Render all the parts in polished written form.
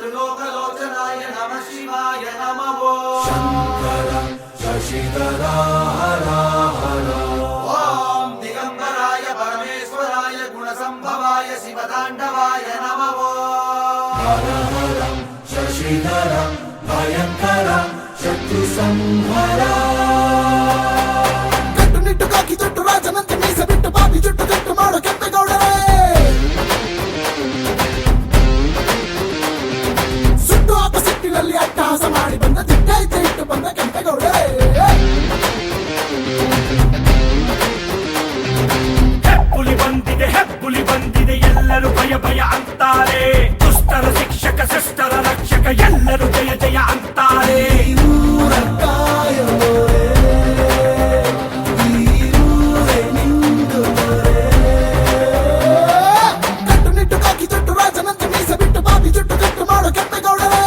त्रिलोकलोचनाय नमः शिवाय नमः शंकर शशिधरा हरा हरा ओम दिगंबराय परमेश्वराय गुणसंभवाय शिवतांडवाय नमः हर हर शशिधर भयंकर शत्रु संहरा ಕಟ್ಟುನಿಟ್ಟುಗಾಗಿ ಜುಟ್ಟು ರಾಜನಂತೆ ಮೀಸೆ ಬಿಟ್ಟು ಬಾಬಿ ಜುಟ್ಟು ಕಟ್ಟು ಮಾಡೋ ಕೆಂಪೇಗೌಡರೇ ಸುಟ್ಟು ಆಪಸಿಟ್ಟಿನಲ್ಲಿ ಅಟ್ಟಹಾಸ ಮಾಡಿ ಬಂದ ದಿಟ್ಟೈತೆ ಇಟ್ಟು ಬಂದ ಕೆಂಪೇಗೌಡರೇ ಹೆಬ್ಬುಲಿ ಬಂದಿದೆ ಎಲ್ಲರೂ ಭಯ ಭಯ ಅಂತಾರೆ ದುಷ್ಟರ ಶಿಕ್ಷಕ ಶಿಷ್ಟರ ರಕ್ಷಕ ಎಲ್ಲರೂ ಜಯ ಜಯ ಅಂತಾರೆ ಕಟ್ಟುನಿಟ್ಟುಗಾಗಿ ಜುಟ್ಟು ರಾಜನಂತೆ ಮೀಸೆ ಬಿಟ್ಟು ಬಾಬಿ ಜುಟ್ಟು ಕಟ್ಟು ಮಾಡೋ ಕೆಂಪೇಗೌಡರೇ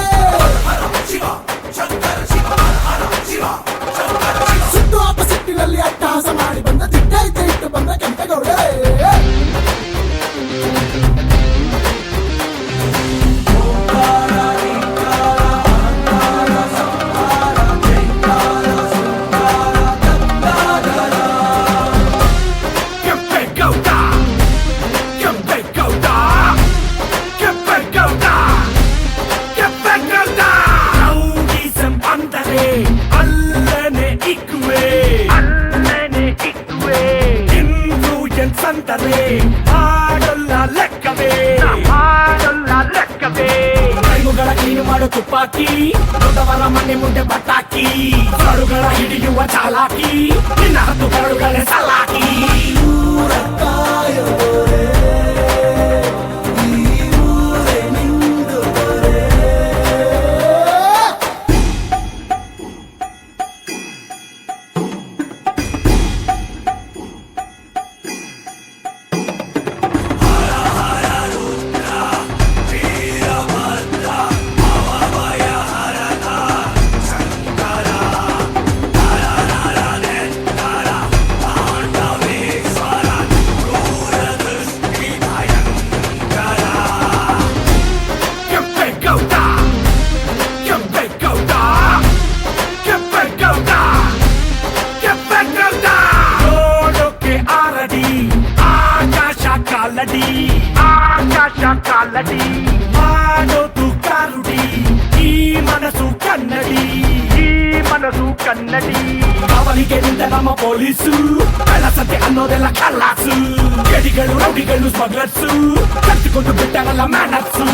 ಸುಟ್ಟು ಆಪಸಿಟ್ಟಿನಲ್ಲಿ ಅಟ್ಟಹಾಸ ಮಾಡಿ ಬಂದ ದಿಟ್ಟೈತೆ ಇಟ್ಟು ಬಂದ ಕೆಂಪೇಗೌಡರೇ ಸಂತರೆ ಆಡಲ್ಲ ಲೆಕ್ಕವೇ ಕೈಮುಗಳ ಕ್ಲೀನು ಮಾಡೋ ತುಪ್ಪಾಕಿ ದೊಡ್ಡವರ ಮನೆ ಮುಂದೆ ಬಟ್ಟಾಕಿ ಕರುಗಳ ಹಿಡಿಯುವ ಚಾಲಾಕಿ ನಿನ್ನ ಹತ್ತು ಕರುಗಳೇ ಸಲಾಕಿ ಆಕಾಶ ಕಾಲಡಿ ಮಾಡೋದು ಕಾರುಡಿ ಈ ಮನಸ್ಸು ಕನ್ನಡಿ ಕಾವಲಿಗೆ ನಿಂತ ನಮ್ಮ ಪೊಲೀಸು ಕಳ್ಳಸತೆ ಅನ್ನೋದೆಲ್ಲ ಕಳ್ಳಾಸು ಗಡಿಗಳು ರೌಡಿಗಳು ಸ್ಮಗ್ಲರ್ಸು ಕಟ್ಟಿಕೊಂಡು ಬಿಟ್ಟವಲ್ಲ ಮ್ಯಾನರ್ಸು